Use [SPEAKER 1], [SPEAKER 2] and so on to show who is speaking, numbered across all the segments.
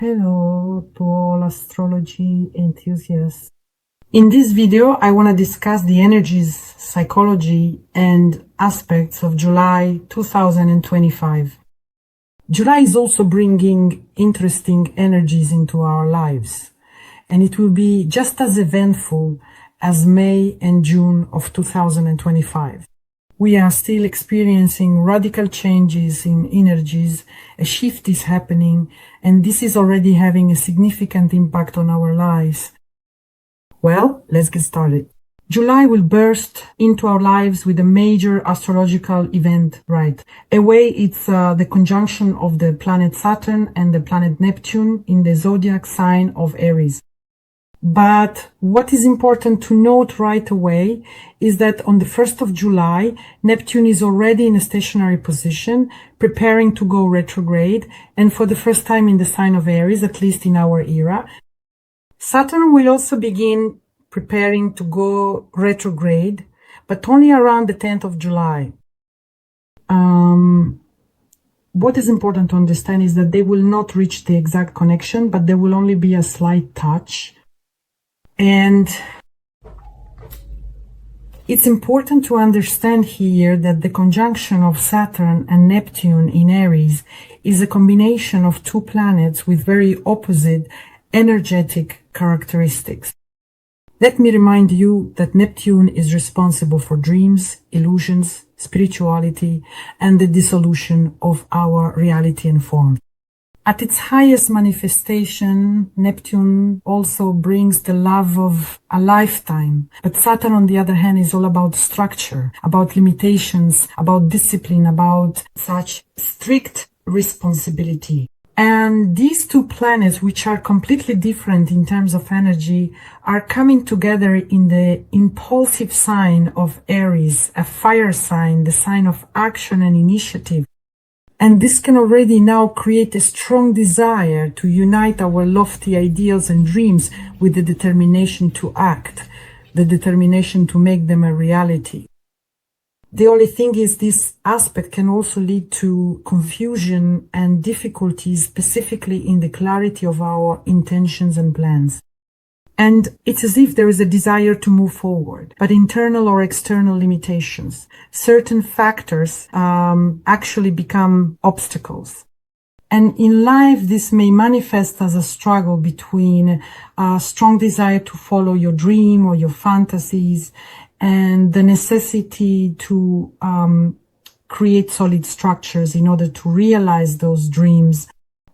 [SPEAKER 1] Hello to all astrology enthusiasts. In this video, I want to discuss the energies, psychology, and aspects of July 2025. July is also bringing interesting energies into our lives, and it will be just as eventful as May and June of 2025. We are still experiencing radical changes in energies, a shift is happening, and this is already having a significant impact on our lives. Well, let's get started. July will burst into our lives with a major astrological event, right? A way it's the conjunction of the planet Saturn and the planet Neptune in the zodiac sign of Aries. But what is important to note right away is that on the 1st of July, Neptune is already in a stationary position, preparing to go retrograde, and for the first time in the sign of Aries, at least in our era. Saturn will also begin preparing to go retrograde, but only around the 10th of July. What is important to understand is that they will not reach the exact connection, but there will only be a slight touch. And it's important to understand here that the conjunction of Saturn and Neptune in Aries is a combination of two planets with very opposite energetic characteristics. Let me remind you that Neptune is responsible for dreams, illusions, spirituality, and the dissolution of our reality and form. At its highest manifestation, Neptune also brings the love of a lifetime. But Saturn, on the other hand, is all about structure, about limitations, about discipline, about such strict responsibility. And these two planets, which are completely different in terms of energy, are coming together in the impulsive sign of Aries, a fire sign, the sign of action and initiative. And this can already now create a strong desire to unite our lofty ideals and dreams with the determination to act, the determination to make them a reality. The only thing is this aspect can also lead to confusion and difficulties, specifically in the clarity of our intentions and plans. And it's as if there is a desire to move forward, but internal or external limitations, certain factors actually become obstacles. And in life, this may manifest as a struggle between a strong desire to follow your dream or your fantasies and the necessity to create solid structures in order to realize those dreams.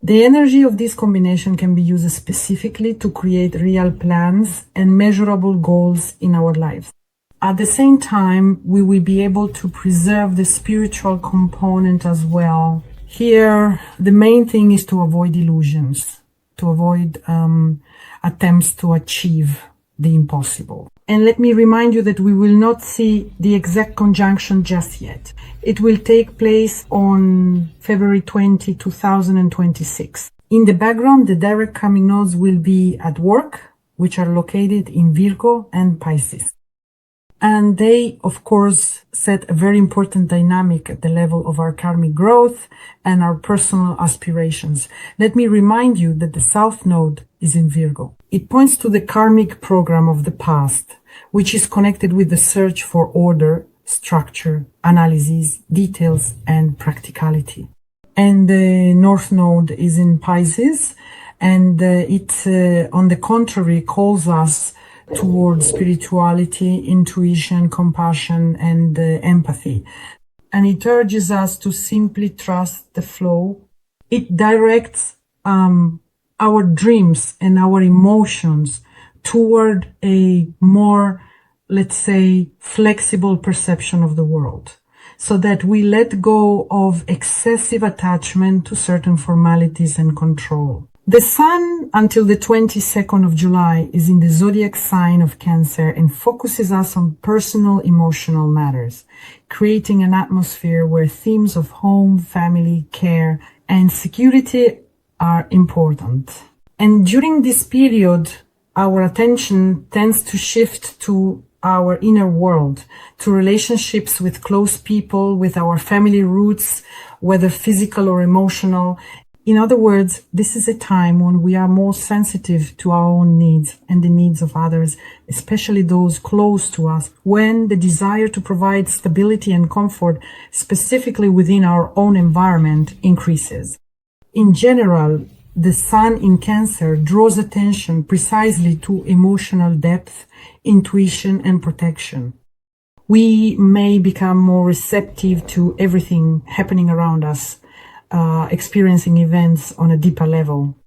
[SPEAKER 1] The energy of this combination can be used specifically to create real plans and measurable goals in our lives. At the same time, we will be able to preserve the spiritual component as well. Here, the main thing is to avoid illusions, to avoid attempts to achieve the impossible. And let me remind you that we will not see the exact conjunction just yet. It will take place on February 20, 2026. In the background, the direct coming nodes will be at work, which are located in Virgo and Pisces. And they, of course, set a very important dynamic at the level of our karmic growth and our personal aspirations. Let me remind you that the South Node is in Virgo. It points to the karmic program of the past, which is connected with the search for order, structure, analysis, details, and practicality. And the North Node is in Pisces, and it, on the contrary, calls us towards spirituality, intuition, compassion, and empathy. And it urges us to simply trust the flow. It directs our dreams and our emotions toward a more, let's say, flexible perception of the world, so that we let go of excessive attachment to certain formalities and control. The Sun, until the 22nd of July, is in the zodiac sign of Cancer and focuses us on personal emotional matters, creating an atmosphere where themes of home, family, care, and security are important. And during this period, our attention tends to shift to our inner world, to relationships with close people, with our family roots, whether physical or emotional. In other words, this is a time when we are more sensitive to our own needs and the needs of others, especially those close to us, when the desire to provide stability and comfort, specifically within our own environment, increases. In general, the Sun in Cancer draws attention precisely to emotional depth, intuition, and protection. We may become more receptive to everything happening around us, experiencing events on a deeper level.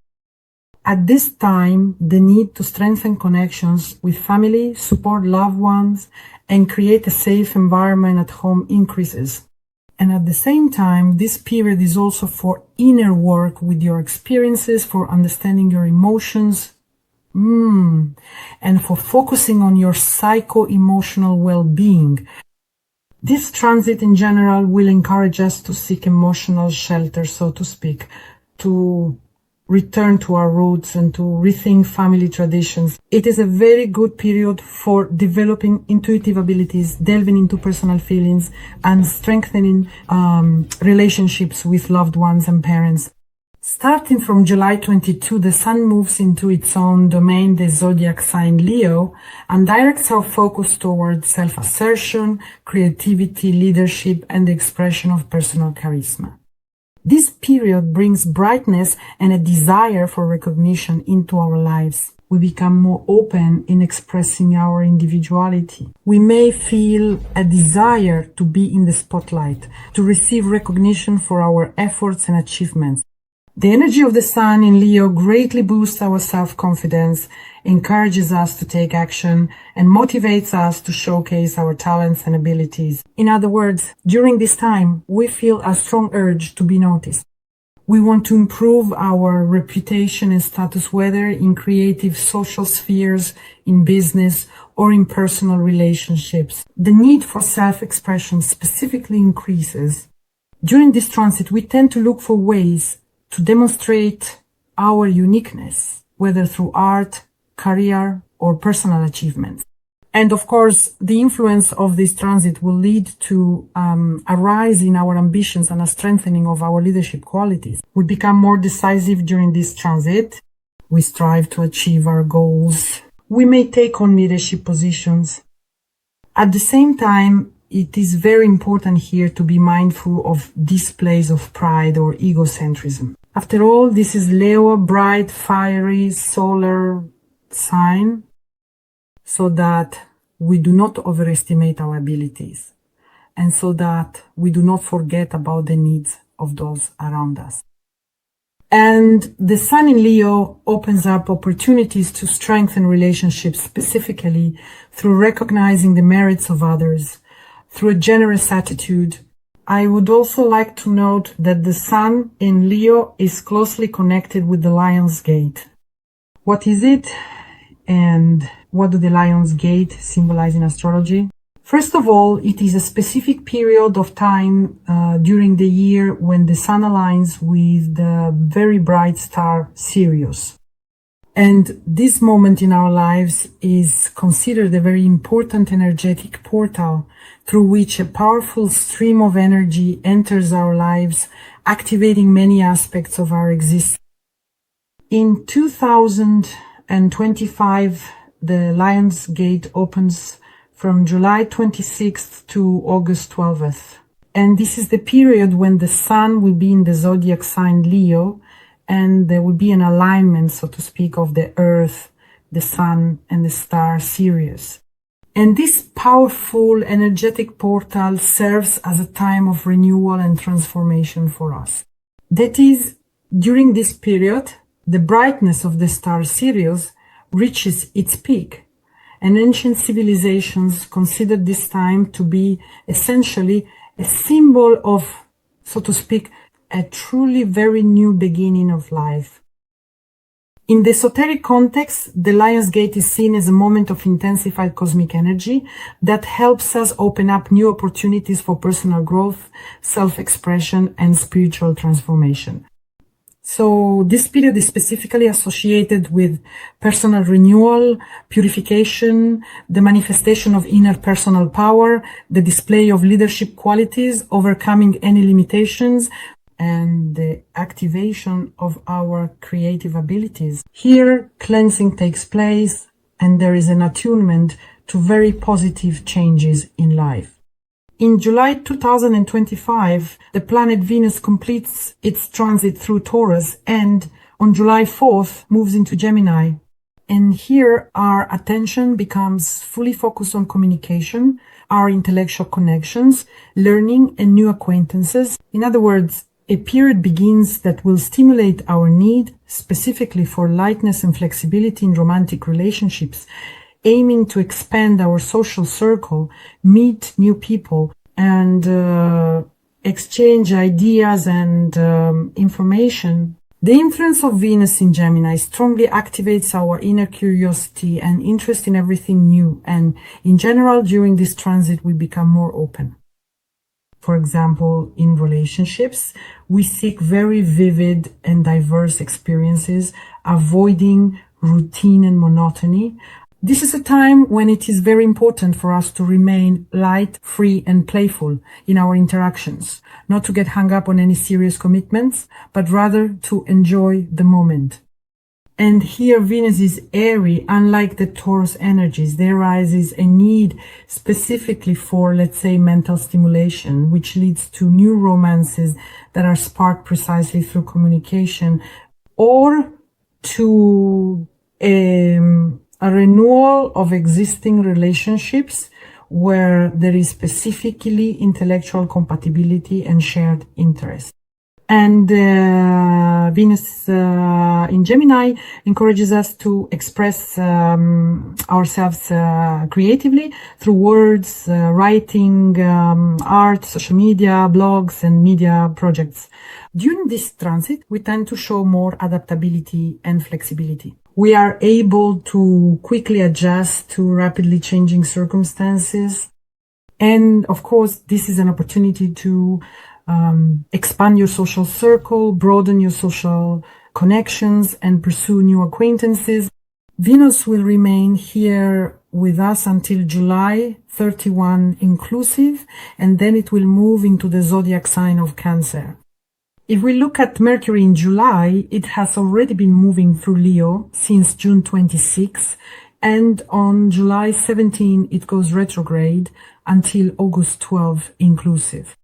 [SPEAKER 1] At this time, the need to strengthen connections with family, support loved ones, and create a safe environment at home increases. And at the same time, this period is also for inner work with your experiences, for understanding your emotions, and for focusing on your psycho-emotional well-being. This transit in general will encourage us to seek emotional shelter, so to speak, to return to our roots and to rethink family traditions. It is a very good period for developing intuitive abilities, delving into personal feelings, and strengthening relationships with loved ones and parents. Starting from July 22, the Sun moves into its own domain, the zodiac sign Leo, and directs our focus towards self-assertion, creativity, leadership, and the expression of personal charisma. This period brings brightness and a desire for recognition into our lives. We become more open in expressing our individuality. We may feel a desire to be in the spotlight, to receive recognition for our efforts and achievements. The energy of the Sun in Leo greatly boosts our self-confidence, encourages us to take action, and motivates us to showcase our talents and abilities. In other words, during this time, we feel a strong urge to be noticed. We want to improve our reputation and status, whether in creative social spheres, in business, or in personal relationships. The need for self-expression specifically increases. During this transit, we tend to look for ways to demonstrate our uniqueness, whether through art, career, or personal achievements. And of course, the influence of this transit will lead to a rise in our ambitions and a strengthening of our leadership qualities. We become more decisive during this transit. We strive to achieve our goals. We may take on leadership positions. At the same time, it is very important here to be mindful of displays of pride or egocentrism. After all, this is Leo, bright, fiery, solar sign, so that we do not overestimate our abilities, and so that we do not forget about the needs of those around us. And the Sun in Leo opens up opportunities to strengthen relationships, specifically through recognizing the merits of others, through a generous attitude. I would also like to note that the Sun in Leo is closely connected with the Lion's Gate. What is it, and what do the Lion's Gate symbolize in astrology? First of all, it is a specific period of time during the year when the Sun aligns with the very bright star Sirius. And this moment in our lives is considered a very important energetic portal through which a powerful stream of energy enters our lives, activating many aspects of our existence. In 2025, the Lion's Gate opens from July 26th to August 12th. And this is the period when the Sun will be in the zodiac sign Leo, and there will be an alignment, so to speak, of the Earth, the Sun, and the star Sirius. And this powerful energetic portal serves as a time of renewal and transformation for us. That is, during this period, the brightness of the star Sirius reaches its peak, and ancient civilizations considered this time to be essentially a symbol of, so to speak, a truly very new beginning of life. In the esoteric context, the Lion's Gate is seen as a moment of intensified cosmic energy that helps us open up new opportunities for personal growth, self-expression, and spiritual transformation. So this period is specifically associated with personal renewal, purification, the manifestation of inner personal power, the display of leadership qualities, overcoming any limitations, and the activation of our creative abilities. Here, cleansing takes place and there is an attunement to very positive changes in life. In July 2025, the planet Venus completes its transit through Taurus and on July 4th moves into Gemini. And here our attention becomes fully focused on communication, our intellectual connections, learning and new acquaintances. In other words, a period begins that will stimulate our need specifically for lightness and flexibility in romantic relationships, aiming to expand our social circle, meet new people, and exchange ideas and information. The influence of Venus in Gemini strongly activates our inner curiosity and interest in everything new, and in general, during this transit, we become more open. For example, in relationships, we seek very vivid and diverse experiences, avoiding routine and monotony. This is a time when it is very important for us to remain light, free, and playful in our interactions, not to get hung up on any serious commitments, but rather to enjoy the moment. And here Venus is airy, unlike the Taurus energies. There arises a need specifically for, let's say, mental stimulation, which leads to new romances that are sparked precisely through communication, or to a renewal of existing relationships where there is specifically intellectual compatibility and shared interest. And Venus in Gemini encourages us to express ourselves creatively through words, writing, art, social media, blogs, and media projects. During this transit, we tend to show more adaptability and flexibility. We are able to quickly adjust to rapidly changing circumstances. And of course, this is an opportunity to expand your social circle, broaden your social connections, and pursue new acquaintances. Venus will remain here with us until July 31 inclusive, and then it will move into the zodiac sign of Cancer. If we look at Mercury in July, it has already been moving through Leo since June 26, and on July 17 it goes retrograde until August 12 inclusive.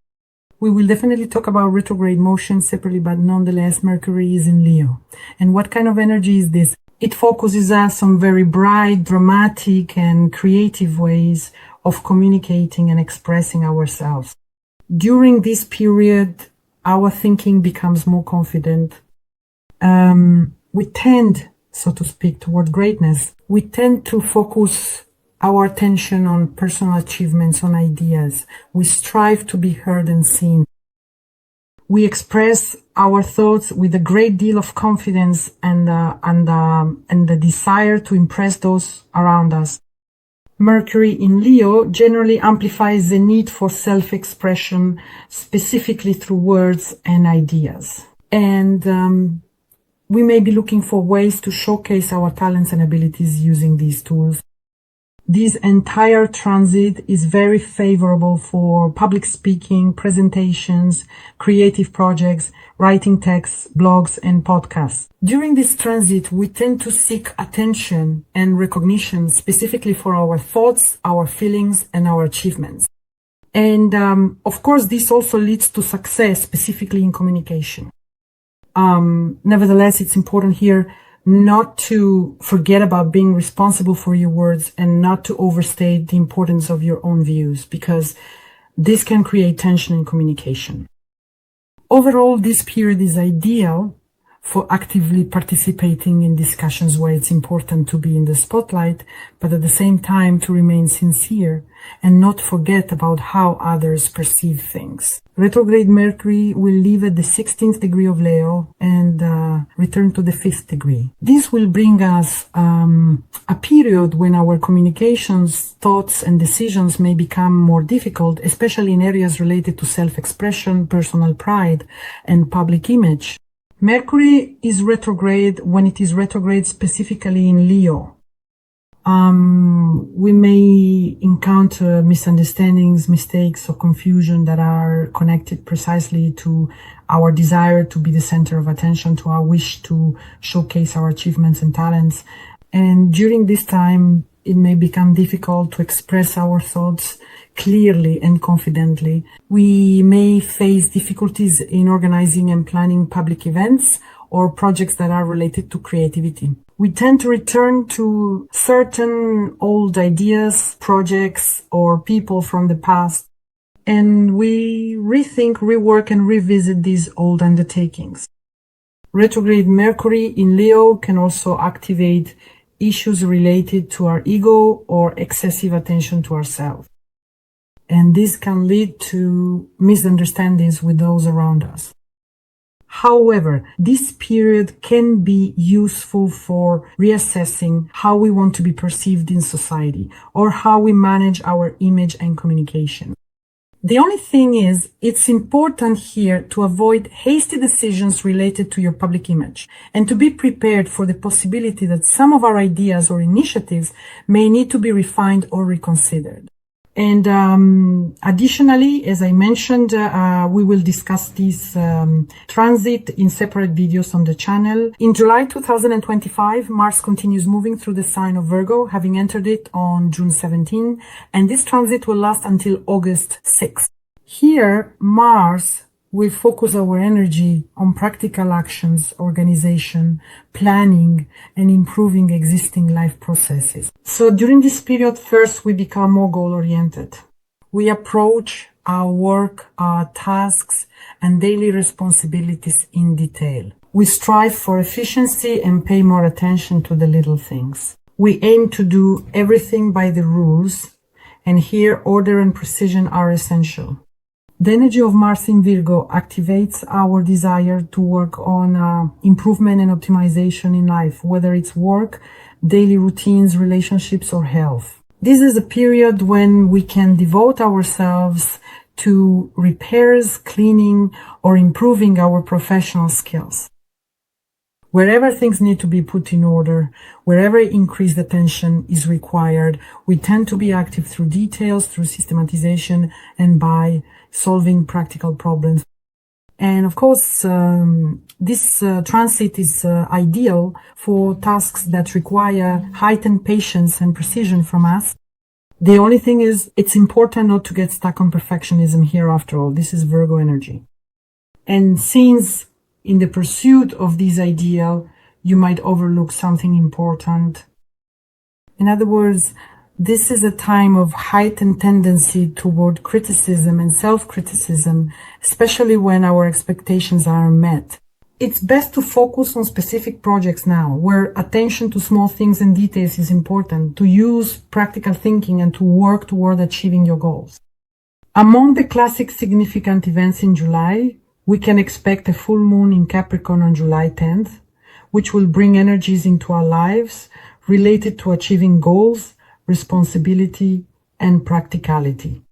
[SPEAKER 1] We will definitely talk about retrograde motion separately, but nonetheless, Mercury is in Leo. And what kind of energy is this? It focuses us on very bright, dramatic, and creative ways of communicating and expressing ourselves. During this period, our thinking becomes more confident. We tend, so to speak, toward greatness. We tend to focus our attention on personal achievements, on ideas. We strive to be heard and seen. We express our thoughts with a great deal of confidence and the desire to impress those around us. Mercury in Leo generally amplifies the need for self-expression, specifically through words and ideas. And we may be looking for ways to showcase our talents and abilities using these tools. This entire transit is very favorable for public speaking, presentations, creative projects, writing texts, blogs, and podcasts. During this transit, we tend to seek attention and recognition specifically for our thoughts, our feelings, and our achievements. And of course, this also leads to success, specifically in communication. Nevertheless, it's important here not to forget about being responsible for your words and not to overstate the importance of your own views, because this can create tension in communication. Overall, this period is ideal for actively participating in discussions where it's important to be in the spotlight, but at the same time to remain sincere and not forget about how others perceive things. Retrograde Mercury will leave at the 16th degree of Leo and return to the 5th degree. This will bring us a period when our communications, thoughts, and decisions may become more difficult, especially in areas related to self-expression, personal pride, and public image. Mercury is retrograde when it is retrograde specifically in Leo. We may encounter misunderstandings, mistakes, or confusion that are connected precisely to our desire to be the center of attention, to our wish to showcase our achievements and talents. And during this time, it may become difficult to express our thoughts clearly and confidently. We may face difficulties in organizing and planning public events or projects that are related to creativity. We tend to return to certain old ideas, projects, or people from the past, and we rethink, rework, and revisit these old undertakings. Retrograde Mercury in Leo can also activate issues related to our ego or excessive attention to ourselves. And this can lead to misunderstandings with those around us. However, this period can be useful for reassessing how we want to be perceived in society or how we manage our image and communication. The only thing is, it's important here to avoid hasty decisions related to your public image and to be prepared for the possibility that some of our ideas or initiatives may need to be refined or reconsidered. And additionally, as I mentioned, we will discuss this transit in separate videos on the channel. In July 2025, Mars continues moving through the sign of Virgo, having entered it on June 17, and this transit will last until August 6. Here, Mars will focus our energy on practical actions, organization, planning, and improving existing life processes. So during this period, first, we become more goal-oriented. We approach our work, our tasks, and daily responsibilities in detail. We strive for efficiency and pay more attention to the little things. We aim to do everything by the rules, and here order and precision are essential. The energy of Mars in Virgo activates our desire to work on improvement and optimization in life, whether it's work, daily routines, relationships, or health. This is a period when we can devote ourselves to repairs, cleaning, or improving our professional skills. Wherever things need to be put in order, wherever increased attention is required, we tend to be active through details, through systematization, and by solving practical problems. And of course, this transit is ideal for tasks that require heightened patience and precision from us. The only thing is, it's important not to get stuck on perfectionism here after all. This is Virgo energy. And since in the pursuit of this ideal, you might overlook something important. In other words, this is a time of heightened tendency toward criticism and self-criticism, especially when our expectations are met. It's best to focus on specific projects now, where attention to small things and details is important, to use practical thinking and to work toward achieving your goals. Among the classic significant events in July, we can expect a full moon in Capricorn on July 10th, which will bring energies into our lives related to achieving goals, responsibility, and practicality.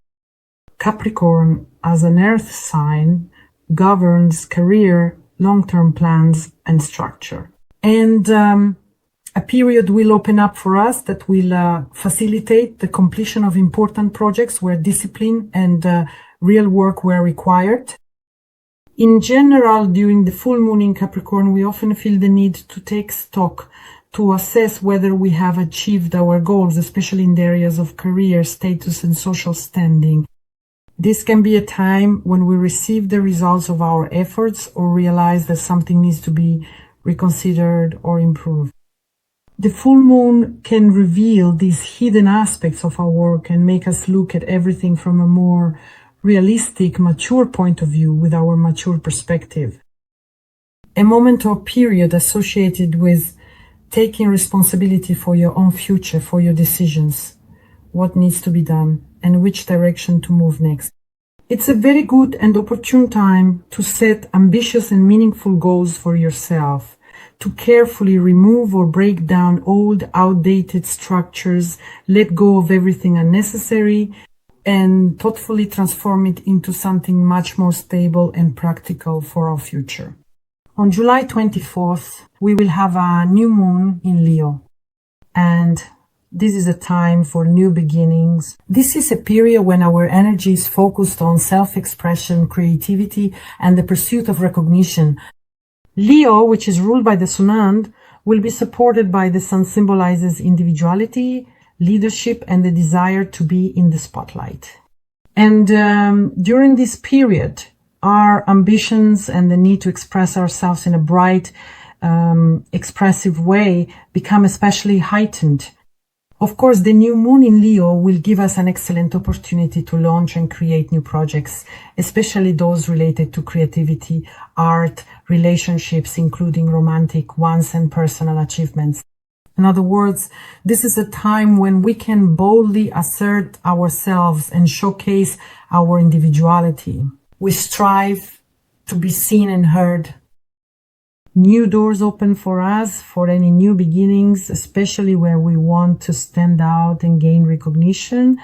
[SPEAKER 1] Capricorn, as an earth sign, governs career, long-term plans, and structure. And a period will open up for us that will facilitate the completion of important projects where discipline and real work were required. In general, during the full moon in Capricorn, we often feel the need to take stock, to assess whether we have achieved our goals, especially in the areas of career, status, and social standing. This can be a time when we receive the results of our efforts or realize that something needs to be reconsidered or improved. The full moon can reveal these hidden aspects of our work and make us look at everything from a more realistic, mature point of view with our mature perspective. A moment or period associated with taking responsibility for your own future, for your decisions, what needs to be done, and which direction to move next. It's a very good and opportune time to set ambitious and meaningful goals for yourself, to carefully remove or break down old, outdated structures, let go of everything unnecessary, and thoughtfully transform it into something much more stable and practical for our future. On July 24th, we will have a new moon in Leo. And This is a time for new beginnings. This is a period when our energy is focused on self-expression, creativity, and the pursuit of recognition. Leo, which is ruled by the Sun, will be supported by the Sun, symbolizes individuality, leadership, and the desire to be in the spotlight. And during this period, our ambitions and the need to express ourselves in a bright, expressive way become especially heightened. Of course, the new moon in Leo will give us an excellent opportunity to launch and create new projects, especially those related to creativity, art, relationships, including romantic ones, and personal achievements. In other words, this is a time when we can boldly assert ourselves and showcase our individuality. We strive to be seen and heard. New doors open for us for any new beginnings, especially where we want to stand out and gain recognition.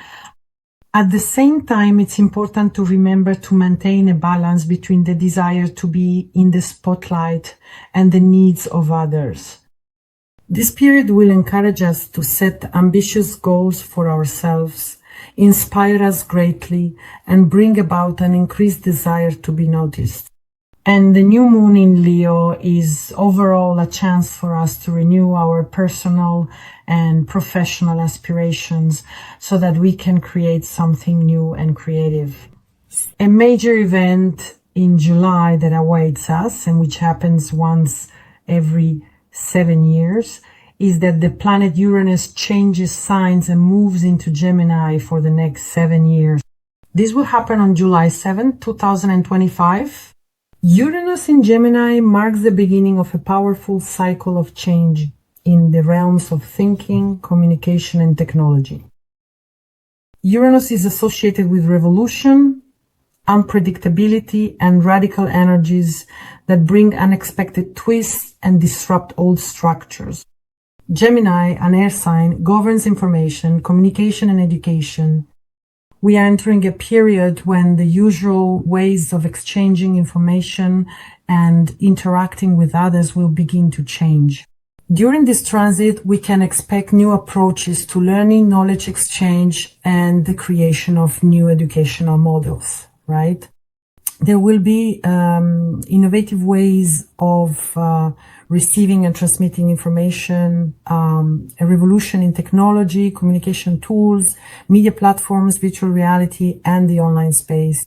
[SPEAKER 1] At the same time, it's important to remember to maintain a balance between the desire to be in the spotlight and the needs of others. This period will encourage us to set ambitious goals for ourselves, inspire us greatly, and bring about an increased desire to be noticed. And the new moon in Leo is overall a chance for us to renew our personal and professional aspirations so that we can create something new and creative. A major event in July that awaits us, and which happens once every 7 years, is that the planet Uranus changes signs and moves into Gemini for the next 7 years. This will happen on July 7, 2025. Uranus in Gemini marks the beginning of a powerful cycle of change in the realms of thinking, communication, and technology. Uranus is associated with revolution, unpredictability, and radical energies that bring unexpected twists and disrupt old structures. Gemini, an air sign, governs information, communication, and education. We are entering a period when the usual ways of exchanging information and interacting with others will begin to change. During this transit, we can expect new approaches to learning, knowledge exchange, and the creation of new educational models, right? There will be innovative ways of receiving and transmitting information, a revolution in technology, communication tools, media platforms, virtual reality, and the online space.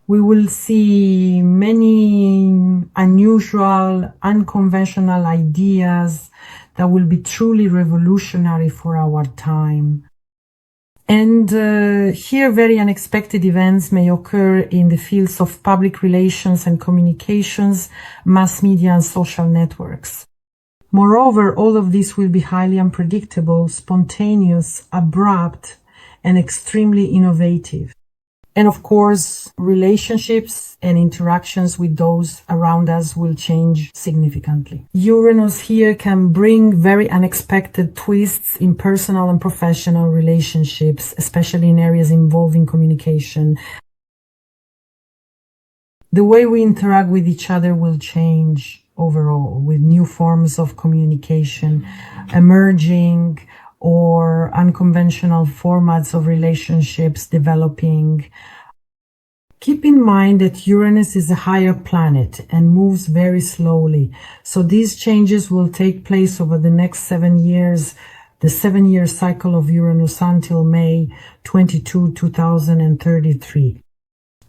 [SPEAKER 1] We will see many unusual, unconventional ideas that will be truly revolutionary for our time. And here very unexpected events may occur in the fields of public relations and communications, mass media, and social networks. Moreover, all of this will be highly unpredictable, spontaneous, abrupt, and extremely innovative. And of course, relationships and interactions with those around us will change significantly. Uranus here can bring very unexpected twists in personal and professional relationships, especially in areas involving communication. The way we interact with each other will change overall, with new forms of communication emerging, or unconventional formats of relationships developing. Keep in mind that Uranus is a higher planet and moves very slowly. So these changes will take place over the next 7 years, the 7-year cycle of Uranus until May 22, 2033.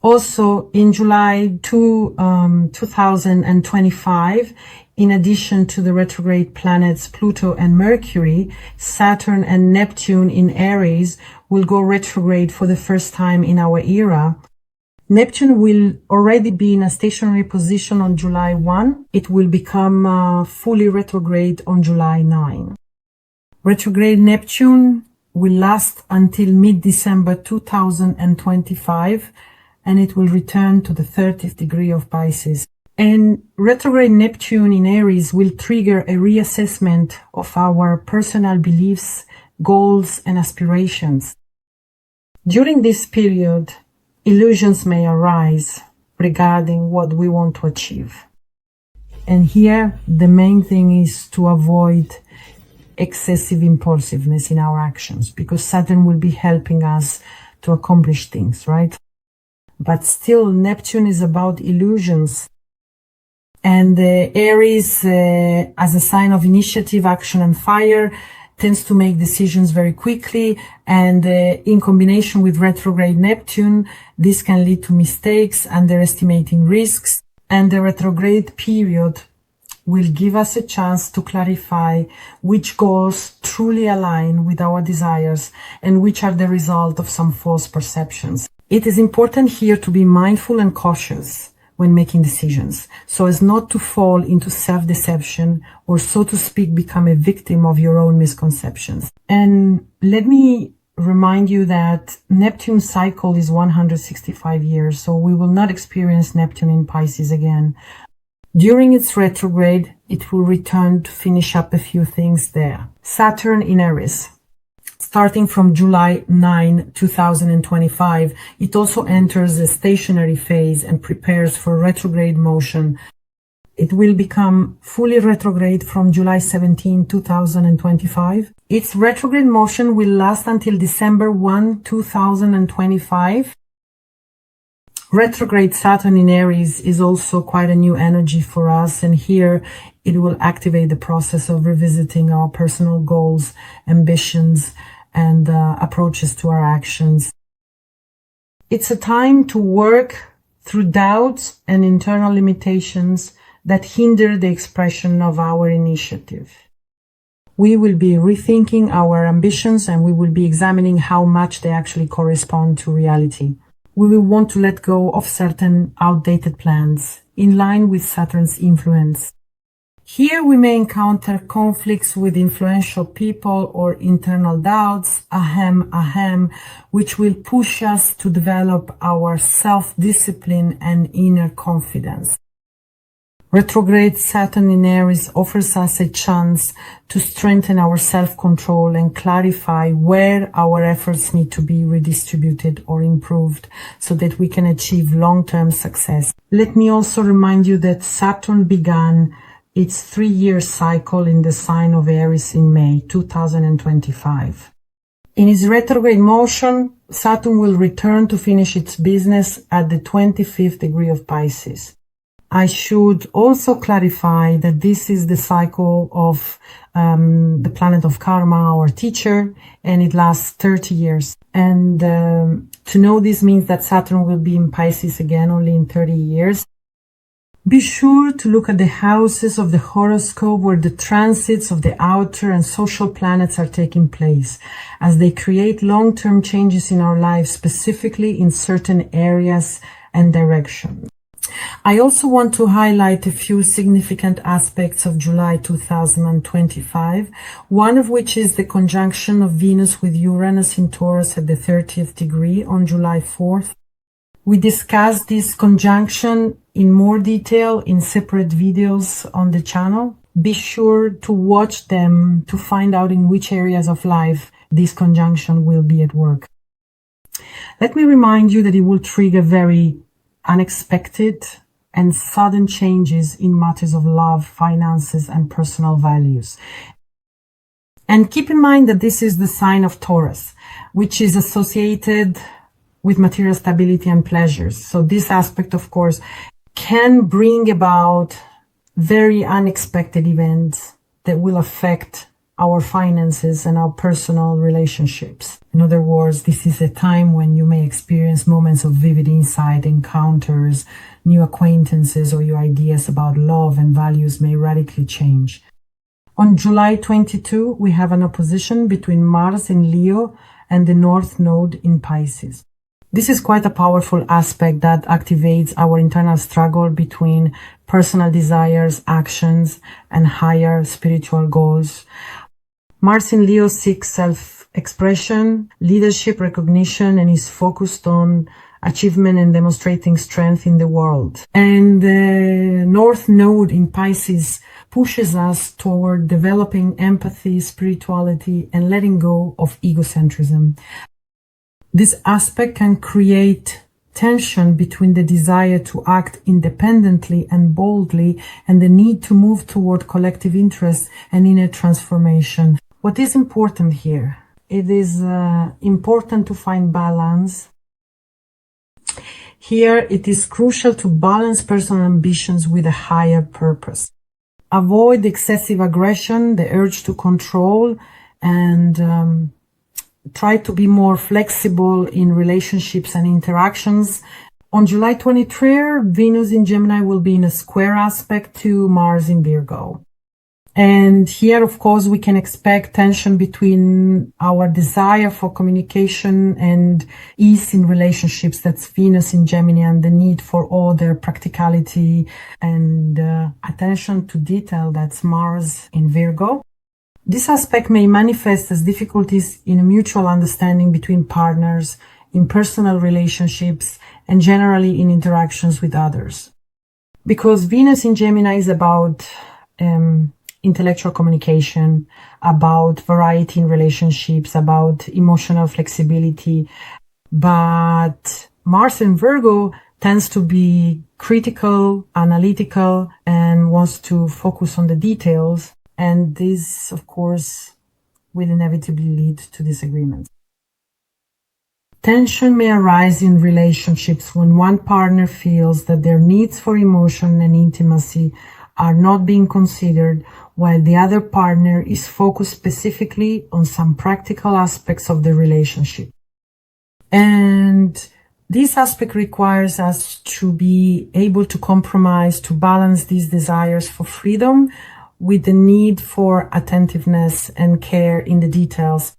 [SPEAKER 1] Also, in July 2025, in addition to the retrograde planets Pluto and Mercury, Saturn and Neptune in Aries will go retrograde for the first time in our era. Neptune will already be in a stationary position on July 1. It will become fully retrograde on July 9. Retrograde Neptune will last until mid-December 2025, and it will return to the 30th degree of Pisces. And retrograde Neptune in Aries will trigger a reassessment of our personal beliefs, goals, and aspirations. During this period, illusions may arise regarding what we want to achieve. And here, the main thing is to avoid excessive impulsiveness in our actions, because Saturn will be helping us to accomplish things, right? But still, Neptune is about illusions. And Aries, as a sign of initiative, action, and fire, tends to make decisions very quickly. And in combination with retrograde Neptune, this can lead to mistakes, underestimating risks. And the retrograde period will give us a chance to clarify which goals truly align with our desires and which are the result of some false perceptions. It is important here to be mindful and cautious when making decisions, so as not to fall into self-deception or, so to speak, become a victim of your own misconceptions. And let me remind you that Neptune's cycle is 165 years, so we will not experience Neptune in Pisces again. During its retrograde, it will return to finish up a few things there. Saturn in Aries. Starting from July 9, 2025, it also enters a stationary phase and prepares for retrograde motion. It will become fully retrograde from July 17, 2025. Its retrograde motion will last until December 1, 2025. Retrograde Saturn in Aries is also quite a new energy for us, and here it will activate the process of revisiting our personal goals, ambitions, and approaches to our actions. It's a time to work through doubts and internal limitations that hinder the expression of our initiative. We will be rethinking our ambitions, and we will be examining how much they actually correspond to reality. We will want to let go of certain outdated plans in line with Saturn's influence. Here we may encounter conflicts with influential people or internal doubts, which will push us to develop our self-discipline and inner confidence. Retrograde Saturn in Aries offers us a chance to strengthen our self-control and clarify where our efforts need to be redistributed or improved so that we can achieve long-term success. Let me also remind you that Saturn began its 3-year cycle in the sign of Aries in May 2025. In its retrograde motion, Saturn will return to finish its business at the 25th degree of Pisces. I should also clarify that this is the cycle of the planet of karma, or teacher, and it lasts 30 years. And to know this means that Saturn will be in Pisces again only in 30 years. Be sure to look at the houses of the horoscope where the transits of the outer and social planets are taking place, as they create long-term changes in our lives, specifically in certain areas and directions. I also want to highlight a few significant aspects of July 2025, one of which is the conjunction of Venus with Uranus in Taurus at the 30th degree on July 4th. We discussed this conjunction in more detail in separate videos on the channel. Be sure to watch them to find out in which areas of life this conjunction will be at work. Let me remind you that it will trigger very unexpected and sudden changes in matters of love, finances, and personal values. And keep in mind that this is the sign of Taurus, which is associated with material stability and pleasures. So this aspect, of course, can bring about very unexpected events that will affect our finances and our personal relationships. In other words, this is a time when you may experience moments of vivid insight, encounters, new acquaintances, or your ideas about love and values may radically change. On July 22, we have an opposition between Mars in Leo and the North Node in Pisces. This is quite a powerful aspect that activates our internal struggle between personal desires, actions, and higher spiritual goals. Mars in Leo seeks self-expression, leadership, recognition, and is focused on achievement and demonstrating strength in the world. And the North Node in Pisces pushes us toward developing empathy, spirituality, and letting go of egocentrism. This aspect can create tension between the desire to act independently and boldly and the need to move toward collective interest and inner transformation. What is important here? It is important to find balance. Here, it is crucial to balance personal ambitions with a higher purpose. Avoid excessive aggression, the urge to control, and try to be more flexible in relationships and interactions. On July 23rd, Venus in Gemini will be in a square aspect to Mars in Virgo. And here, of course, we can expect tension between our desire for communication and ease in relationships. That's Venus in Gemini, and the need for order, practicality, and attention to detail. That's Mars in Virgo. This aspect may manifest as difficulties in a mutual understanding between partners, in personal relationships, and generally in interactions with others. Because Venus in Gemini is about intellectual communication, about variety in relationships, about emotional flexibility. But Mars in Virgo tends to be critical, analytical, and wants to focus on the details. And this, of course, will inevitably lead to disagreements. Tension may arise in relationships when one partner feels that their needs for emotion and intimacy are not being considered, while the other partner is focused specifically on some practical aspects of the relationship. And this aspect requires us to be able to compromise, to balance these desires for freedom with the need for attentiveness and care in the details.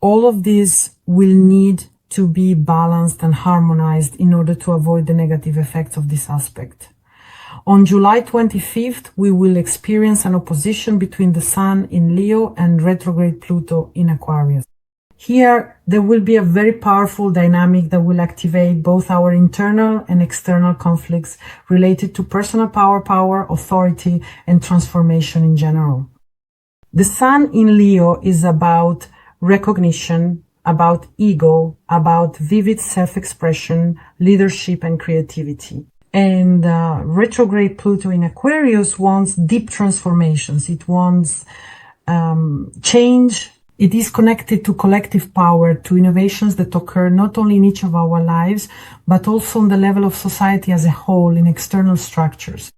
[SPEAKER 1] All of this will need to be balanced and harmonized in order to avoid the negative effects of this aspect. On July 25th, we will experience an opposition between the Sun in Leo and retrograde Pluto in Aquarius. Here, there will be a very powerful dynamic that will activate both our internal and external conflicts related to personal power, authority, and transformation in general. The Sun in Leo is about recognition, about ego, about vivid self-expression, leadership, and creativity. And retrograde Pluto in Aquarius wants deep transformations. It wants change. It is connected to collective power, to innovations that occur not only in each of our lives, but also on the level of society as a whole in external structures.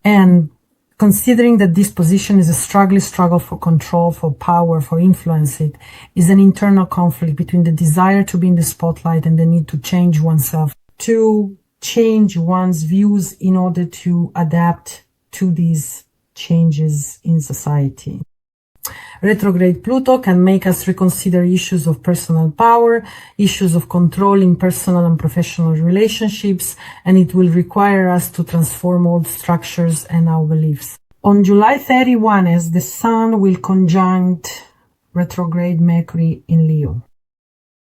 [SPEAKER 1] And considering that this position is a struggle for control, for power, for influence, it is an internal conflict between the desire to be in the spotlight and the need to change oneself, to change one's views in order to adapt to these changes in society. Retrograde Pluto can make us reconsider issues of personal power, issues of control in personal and professional relationships, and it will require us to transform old structures and our beliefs. On July 31, as the Sun will conjunct retrograde Mercury in Leo.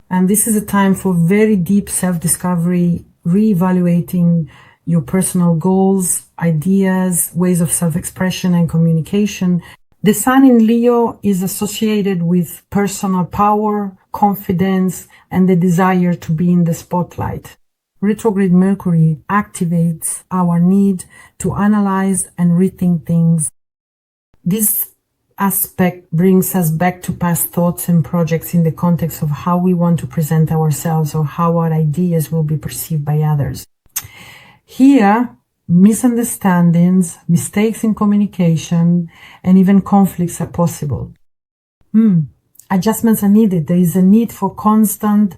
[SPEAKER 1] And this is a time for very deep self-discovery, re-evaluating your personal goals, ideas, ways of self-expression and communication. The Sun in Leo is associated with personal power, confidence, and the desire to be in the spotlight. Retrograde Mercury activates our need to analyze and rethink things. This aspect brings us back to past thoughts and projects in the context of how we want to present ourselves or how our ideas will be perceived by others. Here, misunderstandings, mistakes in communication, and even conflicts are possible. Adjustments are needed. There is a need for constant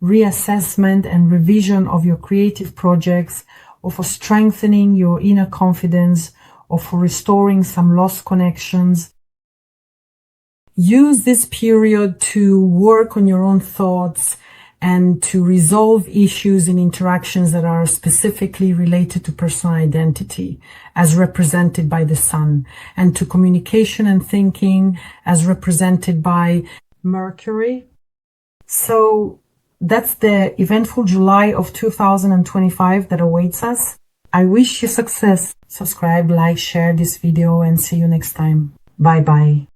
[SPEAKER 1] reassessment and revision of your creative projects, or for strengthening your inner confidence, or for restoring some lost connections. Use this period to work on your own thoughts and to resolve issues in interactions that are specifically related to personal identity as represented by the Sun, and to communication and thinking as represented by Mercury. So that's the eventful July of 2025 that awaits us. I wish you success. Subscribe, like, share this video, and see you next time. Bye bye.